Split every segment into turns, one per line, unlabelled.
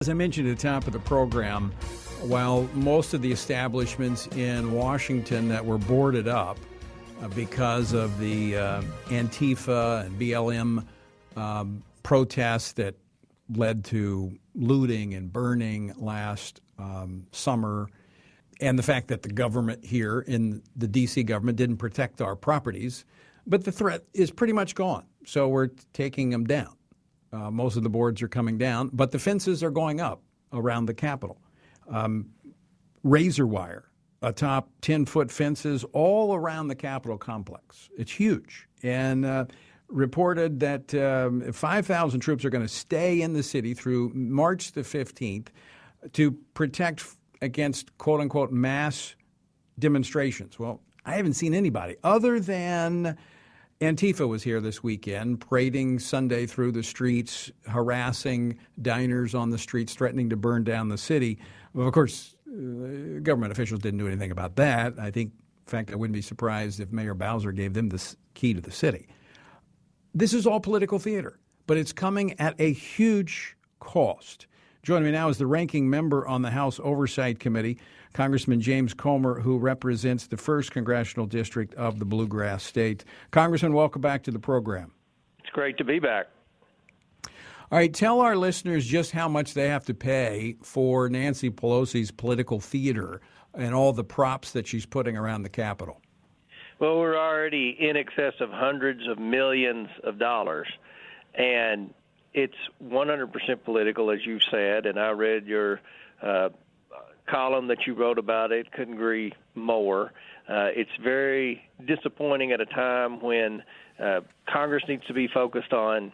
As I mentioned at the top of the program, while most of the establishments in Washington that were boarded up because of the Antifa and BLM protests that led to looting and burning last summer, and the fact that the government here in the D.C. government didn't protect our properties, but the threat is pretty much gone. So we're taking them down. Most of the boards are coming down, but the fences are going up around the Capitol. Razor wire, atop 10-foot fences all around the Capitol complex. It's huge. And reported that 5,000 troops are going to stay in the city through March the 15th to protect against, quote-unquote, mass demonstrations. Well, I haven't seen anybody other than Antifa was here this weekend, parading Sunday through the streets, harassing diners on the streets, threatening to burn down the city. Well, of course, government officials didn't do anything about that. I think, in fact, I wouldn't be surprised if Mayor Bowser gave them the key to the city. This is all political theater, but it's coming at a huge cost. Joining me now is the ranking member on the House Oversight Committee, Congressman James Comer, who represents the 1st Congressional District of the Bluegrass State. Congressman, welcome back to the program.
It's great to be back.
All right, tell our listeners just how much they have to pay for Nancy Pelosi's political theater and all the props that she's putting around the Capitol.
Well, we're already in excess of hundreds of millions of dollars, and it's 100% political, as you said, and I read your column that you wrote about it. Couldn't agree more. It's very disappointing at a time when Congress needs to be focused on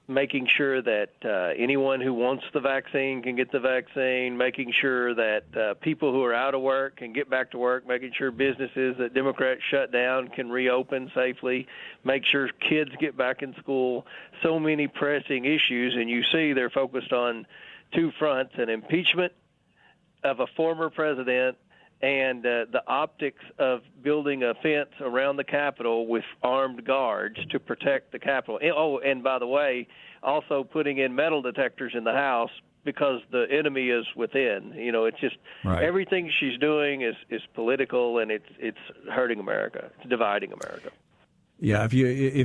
making sure that anyone who wants the vaccine can get the vaccine, making sure that people who are out of work can get back to work, making sure businesses that Democrats shut down can reopen safely, make sure kids get back in school. So many pressing issues, and you see they're focused on two fronts: an impeachment of a former president and the optics of building a fence around the Capitol with armed guards to protect the Capitol. And by the way, also putting in metal detectors in the House because the enemy is within. You know, it's just right. Everything she's doing is political, and it's hurting America. It's dividing America.
Yeah, if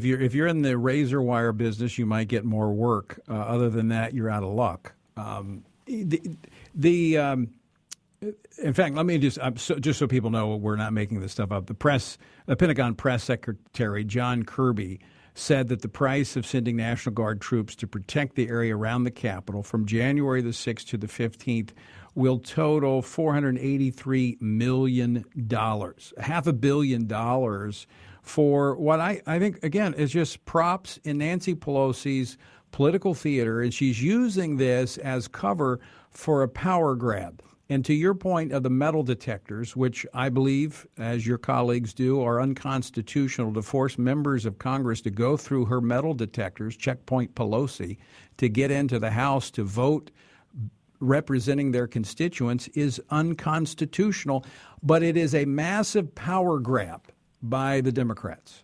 you're in the razor wire business, you might get more work. Other than that, you're out of luck. In fact, let me just so people know we're not making this stuff up. The Pentagon press secretary John Kirby said that the price of sending National Guard troops to protect the area around the Capitol from January the 6th to the 15th will total $483 million, $500 million for what I think, again, is just props in Nancy Pelosi's political theater, and she's using this as cover for a power grab. And to your point of the metal detectors, which I believe, as your colleagues do, are unconstitutional to force members of Congress to go through her metal detectors, checkpoint Pelosi, to get into the House to vote representing their constituents is unconstitutional. But it is a massive power grab by the Democrats.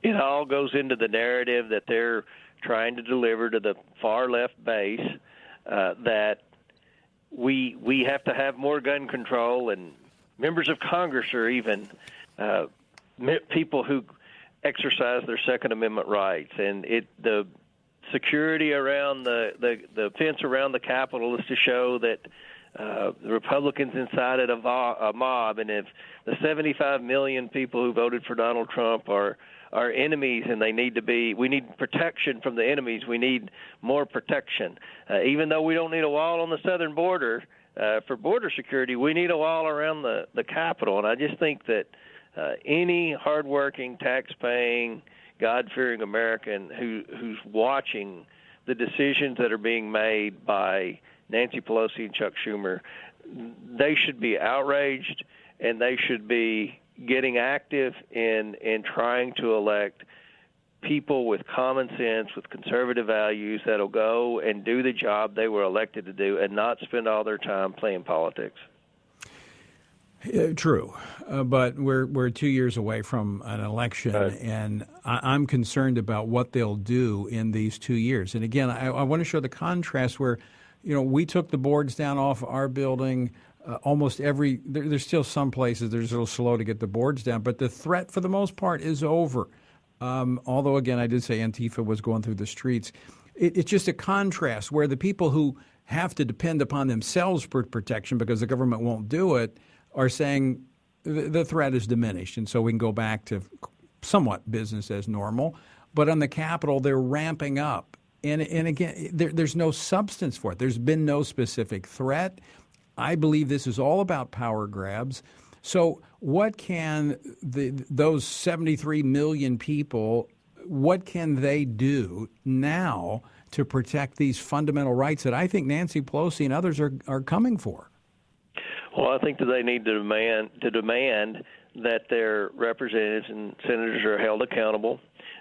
It all goes into the narrative that they're trying to deliver to the far left base that we have to have more gun control, and members of Congress are even people who exercise their Second Amendment rights. And the security around the fence around the Capitol is to show that the Republicans incited a mob, and if the 75 million people who voted for Donald Trump are enemies, and we need protection from the enemies. We need more protection. Even though we don't need a wall on the southern border for border security, we need a wall around the Capitol. And I just think that any hardworking, tax-paying, God-fearing American who's watching the decisions that are being made by Nancy Pelosi and Chuck Schumer, they should be outraged, and they should be getting active in trying to elect people with common sense, with conservative values that'll go and do the job they were elected to do and not spend all their time playing politics.
True, but we're 2 years away from an election, and I'm concerned about what they'll do in these 2 years. And again, I want to show the contrast where, we took the boards down off our building. Almost there's still some places there's a little slow to get the boards down, but the threat for the most part is over. Although, again, I did say Antifa was going through the streets. It's just a contrast where the people who have to depend upon themselves for protection because the government won't do it are saying the threat is diminished, and so we can go back to somewhat business as normal. But on the Capitol, they're ramping up. And again, there's no substance for it. There's been no specific threat. I believe this is all about power grabs. So what can those 73 million people, what can they do now to protect these fundamental rights that I think Nancy Pelosi and others are coming for?
Well, I think that they need to demand that their representatives and senators are held accountable.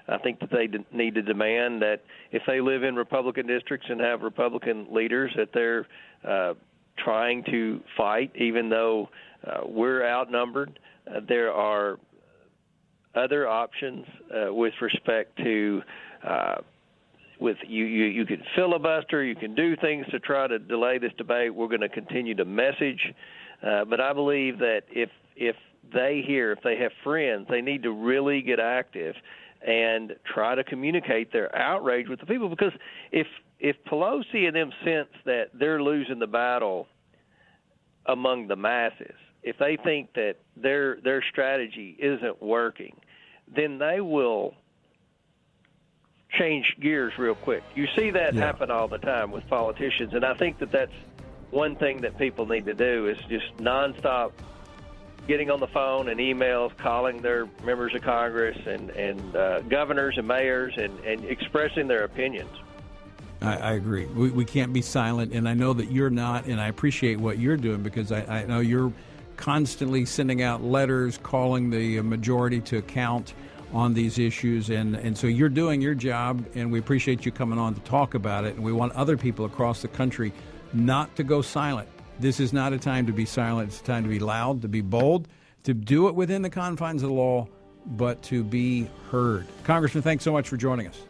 I think that they need to demand that if they live in Republican districts and have Republican leaders, that they're trying to fight, even though we're outnumbered. There are other options with respect to with you can filibuster, you can do things to try to delay this debate. We're going to continue to message, but I believe that if they have friends, they need to really get active and try to communicate their outrage with the people. Because if Pelosi and them sense that they're losing the battle among the masses, if they think that their strategy isn't working, then they will change gears real quick. You see that happen all the time with politicians, and I think that that's one thing that people need to do is just nonstop getting on the phone and emails, calling their members of Congress and governors and mayors and expressing their opinions.
I agree. We can't be silent, and I know that you're not, and I appreciate what you're doing because I know you're constantly sending out letters, calling the majority to account on these issues, and so you're doing your job, and we appreciate you coming on to talk about it, and we want other people across the country not to go silent. This is not a time to be silent. It's a time to be loud, to be bold, to do it within the confines of the law, but to be heard. Congressman, thanks so much for joining us.